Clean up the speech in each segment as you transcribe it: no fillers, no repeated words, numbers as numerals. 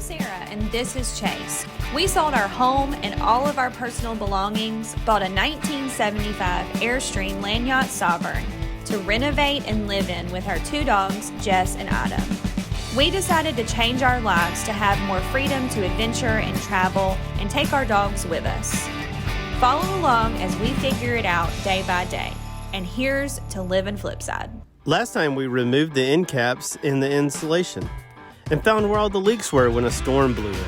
Sarah, and this is Chase. We sold our home and all of our personal belongings, bought a 1975 Airstream land yacht Sovereign to renovate and live in with our 2 dogs, Jess and Adam. We decided to change our lives to have more freedom to adventure and travel and take our dogs with us. Follow along as we figure it out day by day. And here's to Livin'Flipside. Last time we removed the end caps in the insulation and found where all the leaks were when a storm blew in.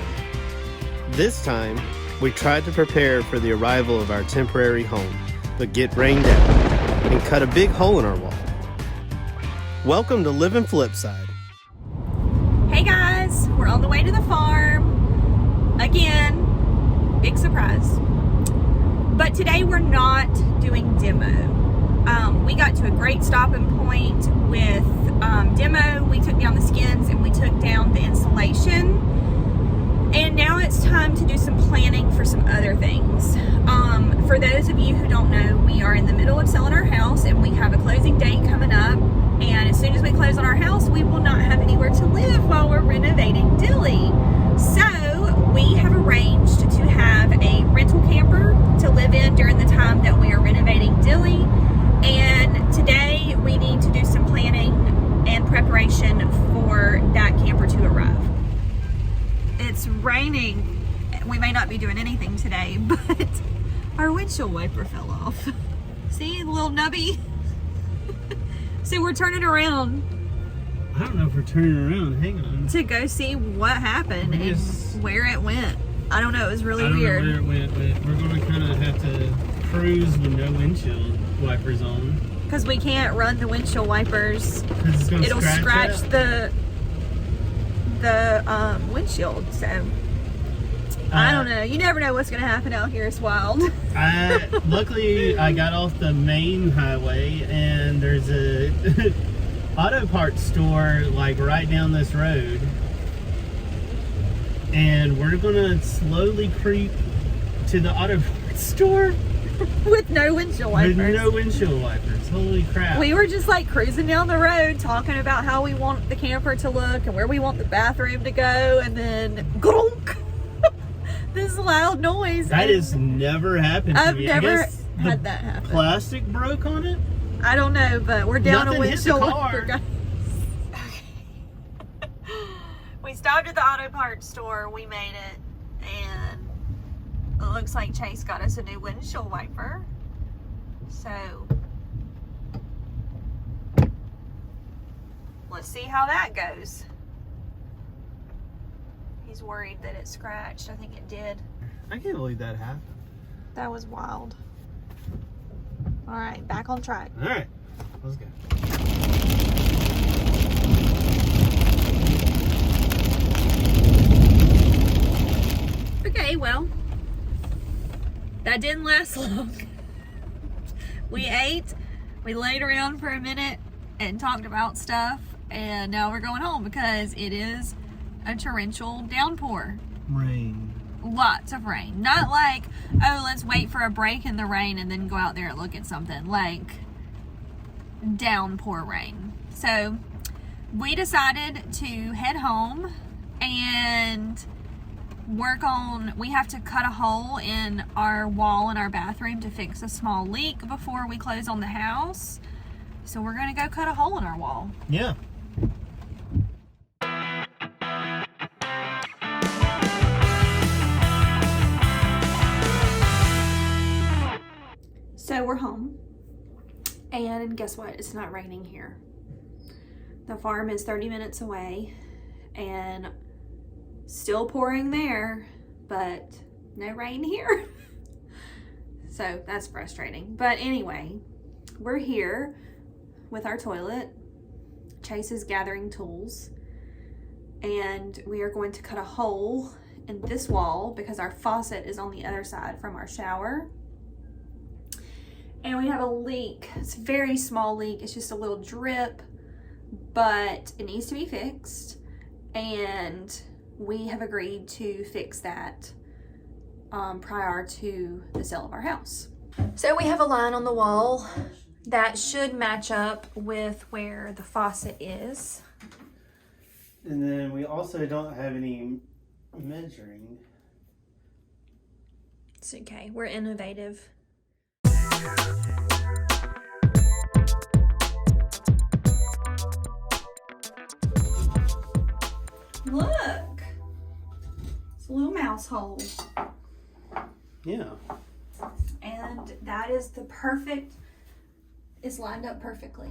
This time, we tried to prepare for the arrival of our temporary home, but get rained out and cut a big hole in our wall. Welcome to Livin'Flipside. Hey guys, we're on the way to the farm. Again, big surprise. But today we're not doing demo. We got to a great stopping point with demo. We took down the skins and we took down the insulation. And now it's time to do some planning for some other things. For those of you who don't know, we are in the middle of selling our house and we have a closing date coming up. And as soon as we close on our house, we will not have anywhere to live while we're renovating Dilly. So we have arranged to have a rental camper to live in during the time that we are renovating Dilly. And today we need to do some planning and preparation for that camper to arrive. It's raining. We may not be doing anything today, but our windshield wiper fell off. See, the little nubby? So we're turning around. I don't know if we're turning around. Hang on. To go see what happened and where it went. I don't know. It was really weird. I don't know where it went, but we're going to kind of have to cruise with no windshield wipers on. Because we can't run the windshield wipers. It'll scratch the windshield. So I don't know. You never know what's going to happen out here. It's wild. Luckily, I got off the main highway and there's a auto parts store like right down this road. And we're going to slowly creep to the auto parts store. With no windshield wipers. With no windshield wipers. Holy crap. We were just like cruising down the road talking about how we want the camper to look and where we want the bathroom to go, and then glunk, this loud noise. That has never happened to me. I've never had that happen. Plastic broke on it? I don't know, but we're down Nothing a windshield hit the car. wiper, guys. We stopped at the auto parts store. We made it, and it looks like Chase got us a new windshield wiper. So let's see how that goes. He's worried that it scratched. I think it did. I can't believe that happened. That was wild. All right, back on track. All right, let's go. Okay, well, that didn't last long. We ate, we laid around for a minute and talked about stuff, and now we're going home because it is a torrential downpour. Rain. Lots of rain. Not like, oh, let's wait for a break in the rain and then go out there and look at something. Like, downpour rain. So, we decided to head home and we have to cut a hole in our wall in our bathroom to fix a small leak before we close on the house. So we're going to go cut a hole in our wall. Yeah. So we're home, and guess what? It's not raining here. The farm is 30 minutes away, and still pouring there, but no rain here. So that's frustrating. But anyway, we're here with our toilet. Chase is gathering tools, and we are going to cut a hole in this wall because our faucet is on the other side from our shower. And we have a leak. It's a very small leak. It's just a little drip, but it needs to be fixed. And we have agreed to fix that prior to the sale of our house. So we have a line on the wall that should match up with where the faucet is. And then we also don't have any measuring. It's okay. We're innovative. Look! It's a little mouse hole. Yeah. And that is the perfect, it's lined up perfectly.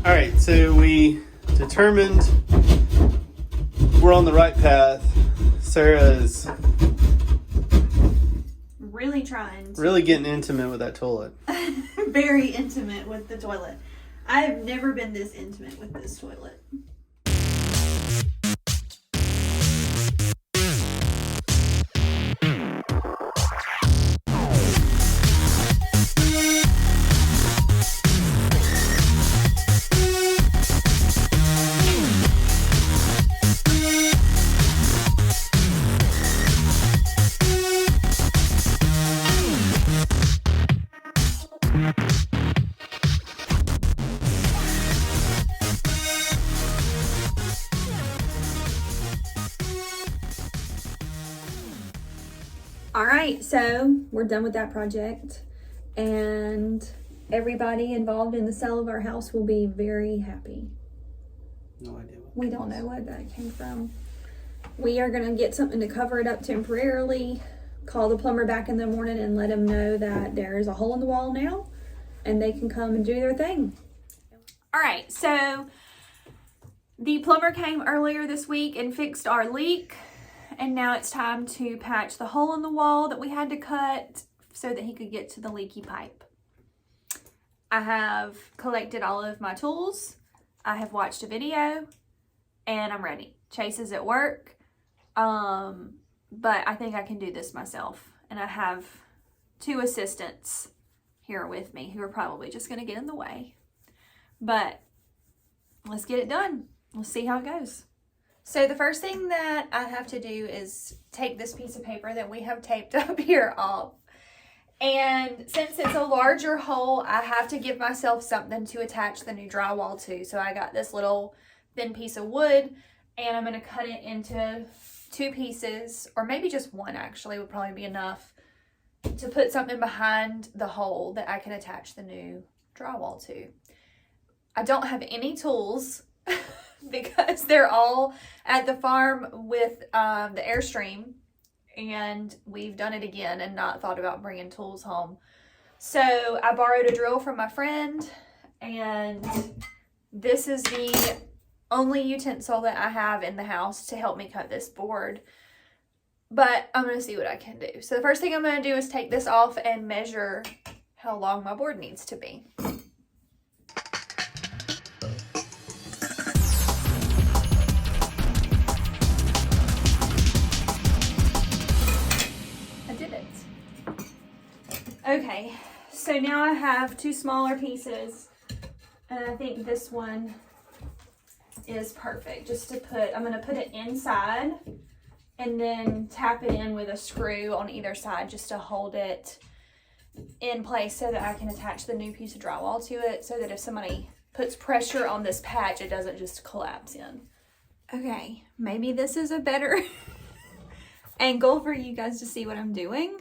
All right, so we determined we're on the right path. Sarah's Really trying to. really getting intimate with that toilet. Very intimate with the toilet. I have never been this intimate with this toilet. All right, so we're done with that project, and everybody involved in the sale of our house will be very happy. No idea. We don't know what that came from. We are gonna get something to cover it up temporarily, call the plumber back in the morning and let him know that there's a hole in the wall now, and they can come and do their thing. All right, so the plumber came earlier this week and fixed our leak. And now it's time to patch the hole in the wall that we had to cut so that he could get to the leaky pipe. I have collected all of my tools. I have watched a video and I'm ready. Chase is at work, but I think I can do this myself. And I have 2 assistants here with me who are probably just gonna get in the way. But let's get it done. Let's see how it goes. So the first thing that I have to do is take this piece of paper that we have taped up here off. And since it's a larger hole, I have to give myself something to attach the new drywall to. So I got this little thin piece of wood and I'm going to cut it into 2 pieces, or maybe just 1 actually would probably be enough, to put something behind the hole that I can attach the new drywall to. I don't have any tools because they're all at the farm with the airstream, and we've done it again and not thought about bringing tools home. So I borrowed a drill from my friend, and this is the only utensil that I have in the house to help me cut this board. But I'm going to see what I can do. So the first thing I'm going to do is take this off and measure how long my board needs to be. Okay, so now I have 2 smaller pieces, and I think this one is perfect. Just to put, I'm going to put it inside and then tap it in with a screw on either side just to hold it in place so that I can attach the new piece of drywall to it, so that if somebody puts pressure on this patch, it doesn't just collapse in. Okay, maybe this is a better angle for you guys to see what I'm doing.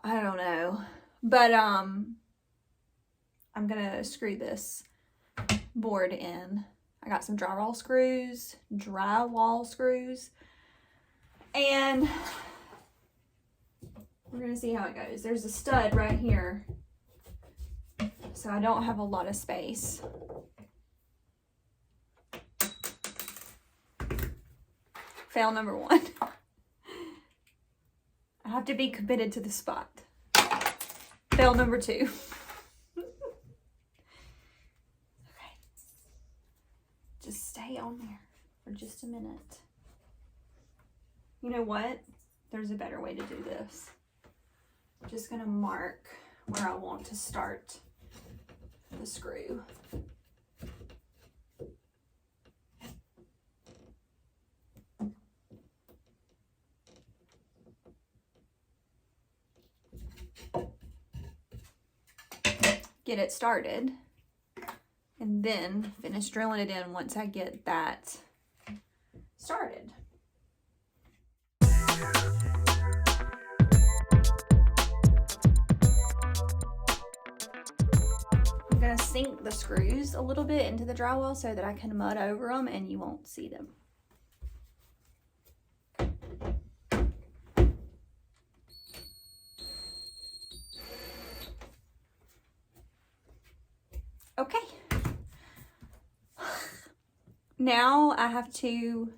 I don't know, but I'm gonna screw this board in. I got some drywall screws, and we're gonna see how it goes. There's a stud right here, so I don't have a lot of space. Fail number 1. I have to be committed to the spot. Fail number 2. Okay. Just stay on there for just a minute. You know what? There's a better way to do this. I'm just gonna mark where I want to start the screw. Get it started, and then finish drilling it in once I get that started. sink the screws a little bit into the drywall so that I can mud over them and you won't see them. Okay. Now I have to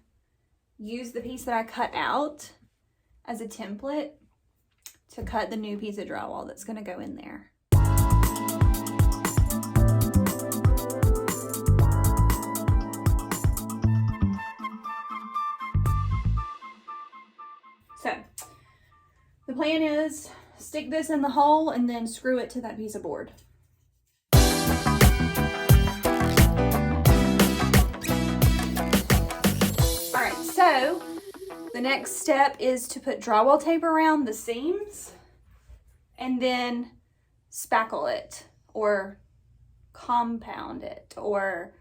use the piece that I cut out as a template to cut the new piece of drywall that's going to go in there. So the plan is stick this in the hole and then screw it to that piece of board. So the next step is to put drywall tape around the seams and then spackle it or compound it or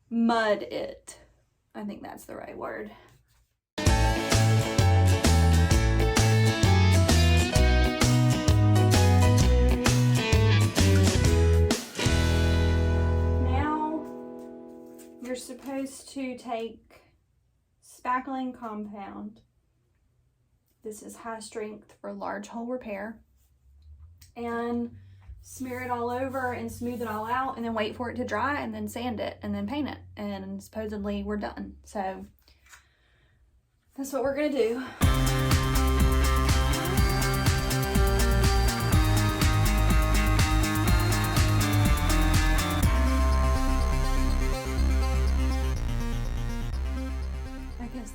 mud it. I think that's the right word. Now you're supposed to take spackling compound. This is high strength for large hole repair, and smear it all over and smooth it all out, and then wait for it to dry, and then sand it, and then paint it, and supposedly we're done. So that's what we're gonna do.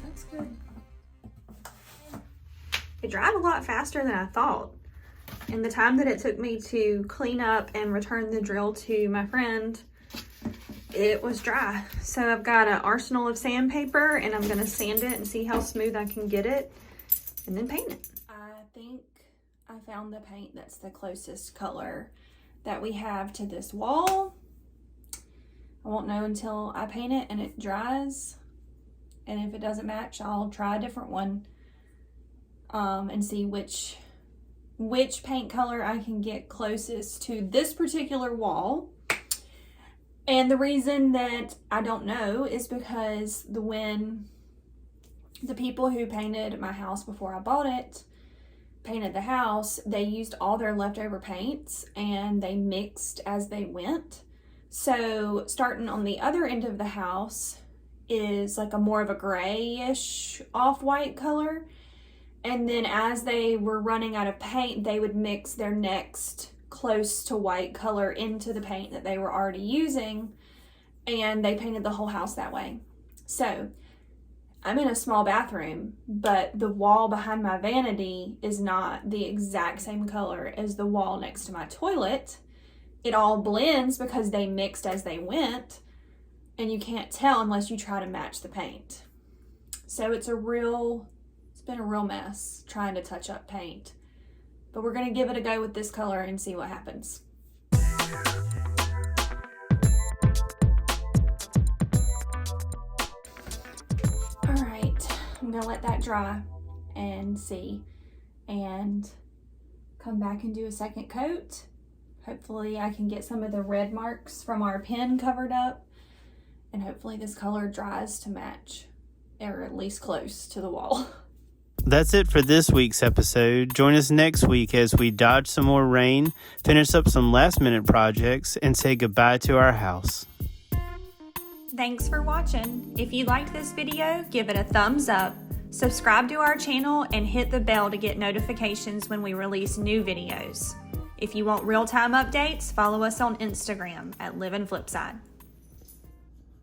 That's good. It dried a lot faster than I thought. In the time that it took me to clean up and return the drill to my friend, it was dry. So I've got an arsenal of sandpaper and I'm gonna sand it and see how smooth I can get it and then paint it. I think I found the paint that's the closest color that we have to this wall. I won't know until I paint it and it dries. And if it doesn't match, I'll try a different one and see which paint color I can get closest to this particular wall. And the reason that I don't know is because when the people who painted my house before I bought it painted the house, they used all their leftover paints and they mixed as they went. So starting on the other end of the house is like a more of a grayish off-white color, and then as they were running out of paint, they would mix their next close to white color into the paint that they were already using, and they painted the whole house that way. So I'm in a small bathroom, but the wall behind my vanity is not the exact same color as the wall next to my toilet. It all blends because they mixed as they went, and you can't tell unless you try to match the paint. So it's been a real mess trying to touch up paint. But we're gonna give it a go with this color and see what happens. All right, I'm gonna let that dry and see, and come back and do a second coat. Hopefully I can get some of the red marks from our pen covered up. And hopefully this color dries to match, or at least close to the wall. That's it for this week's episode. Join us next week as we dodge some more rain, finish up some last-minute projects, and say goodbye to our house. Thanks for watching. If you liked this video, give it a thumbs up, subscribe to our channel, and hit the bell to get notifications when we release new videos. If you want real-time updates, follow us on Instagram at Livin'Flipside.